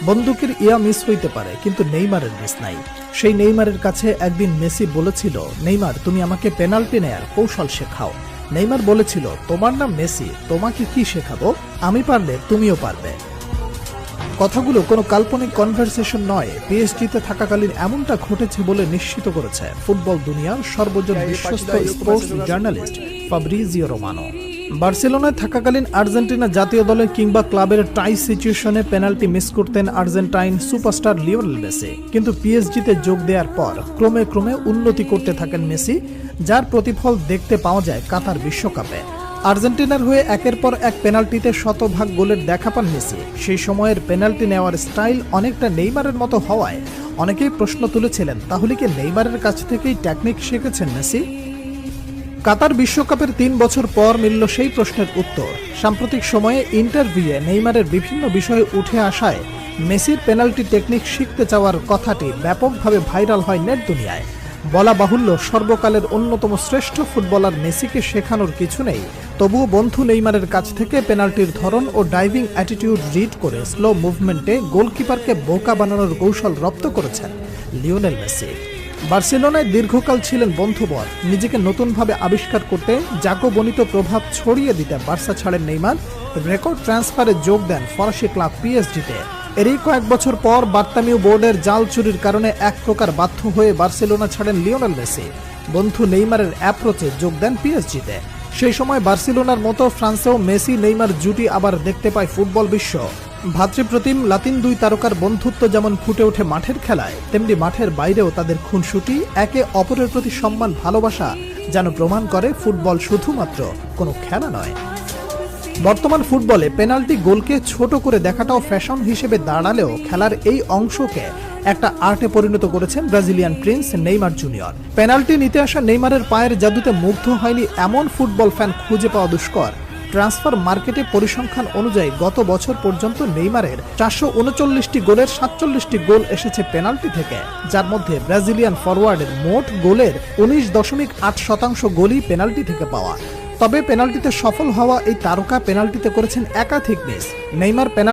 বন্দুকের ইয়া মিস হইতে পারে, কিন্তু নেইমারের মিস নাই। সেই নেইমারের কাছে একদিন মেসি বলেছিল, নেইমার তুমি আমাকে পেনাল্টি নেয়ার কৌশল শেখাও। নেইমার বলেছিল, তোমার নাম মেসি, তোমাকে কি শেখাবো, আমি পারলে তুমিও পারবে। কথাগুলো কোনো কাল্পনিক কনভারসেশন নয়, পিএসজিতে থাকাকালীন এমনটা ঘটেছে বলে নিশ্চিত করেছে ফুটবল দুনিয়ার সর্বজন বিশ্বস্ত স্পোর্টস জার্নালিস্ট ফাব্রিজিও রোমানো। বার্সেলোনায় থাকাকালীন আর্জেন্টিনা জাতীয় দলের কিংবা ক্লাবের টাই সিচুয়েশনে পেনাল্টি মিস করতেন আর্জেন্টাইন সুপারস্টার লিওনেল মেসি, কিন্তু পিএসজিতে যোগ দেওয়ার পর ক্রমে ক্রমে উন্নতি করতে থাকেন মেসি, যার প্রতিফল দেখতে পাওয়া যায় কাতার বিশ্বকাপে। আর্জেন্টিনার হয়ে একের পর এক পেনাল্টিতে শতভাগ গোলের দেখা পান মেসি। সেই সময়ের পেনাল্টি নেওয়ার স্টাইল অনেকটা নেইমারের মতো হওয়ায় অনেকেই প্রশ্ন তুলেছিলেন, তাহলে কি নেইমারের কাছ থেকেই টেকনিক শিখেছেন মেসি? কাতার বিশ্বকাপের 3 বছর পর মিলল সেই প্রশ্নের উত্তর। সাম্প্রতিক সময়ে ইন্টারভিউয়ে নেইমারের বিভিন্ন বিষয়ে উঠে আসায় মেসির পেনাল্টি টেকনিক শিখতে চাওয়ার কথাটি ব্যাপকভাবে ভাইরাল হয় নেট দুনিয়ায়। বলা বাহুল্য, সর্বকালের অন্যতম শ্রেষ্ঠ ফুটবলার মেসিকে শেখানোর কিছু নেই, তবুও বন্ধু নেইমারের কাছ থেকে পেনাল্টির ধরন ও ডাইভিং অ্যাটিটিউড রিড করে স্লো মুভমেন্টে গোলকিপারকে বোকা বানানোর কৌশল রপ্ত করেছেন লিওনেল মেসি। বার্সেলোনায় দীর্ঘকাল ছিলেন বন্ধুবর, নিজেকে নতুনভাবে আবিষ্কার করতে জাকবনিত প্রভাব ছড়িয়ে দিতে বার্সা ছাড়েন নেইমার, রেকর্ড ট্রান্সফারে যোগ দেন ফরাসি ক্লাব পিএসজিতে। এরই কয়েক বছর পর বার্তামিউ বোর্ডের জাল চুরির কারণে এক প্রকার বাধ্য হয়ে বার্সেলোনা ছাড়েন লিওনেল মেসি, বন্ধু নেইমারের অ্যাপ্রোচে যোগ দেন পিএসজিতে। সেই সময় বার্সেলোনার মতো ফ্রান্সেও মেসি নেইমার জুটি আবার দেখতে পায় ফুটবল বিশ্ব। ভ্রাতৃপ্রতিম লাতিন দুই তারকার বন্ধুত্ব যেমন ফুটে ওঠে মাঠের খেলায়, তেমনি মাঠের বাইরেও তাদের খুনসুটি, একে অপরের প্রতি সম্মান, ভালোবাসা যেন প্রমাণ করে ফুটবল শুধুমাত্র কোনো খেলা নয়। বর্তমান ফুটবলে পেনাল্টি গোলকে ছোট করে দেখাটাও ফ্যাশন হিসেবে দাঁড়ালেও খেলার এই অংশকে একটা আর্টে পরিণত করেছেন Brazilian Prince Neymar junior. Penalty নিতে আসা নেইমারের পায়ের জাদুতে মুগ্ধ হয়নি এমন ফুটবল ফ্যান খুঁজে পাওয়া দুষ্কর। ট্রান্সফার মার্কেটে পরিসংখ্যান অনুযায়ী গত বছর পর্যন্ত নেইমারের 439টি গোলের 47টি গোল এসেছে পেনাল্টি থেকে, যার মধ্যে ব্রাজিলিয়ান ফরওয়ার্ডের মোট গোলের 19.8% গোলই পেনাল্টি থেকে পাওয়া। তবে পেনাল্টিতে সফল হওয়া এই তারকা পেনাল্টিতে করেছেন একাধিক মিস। নেইমার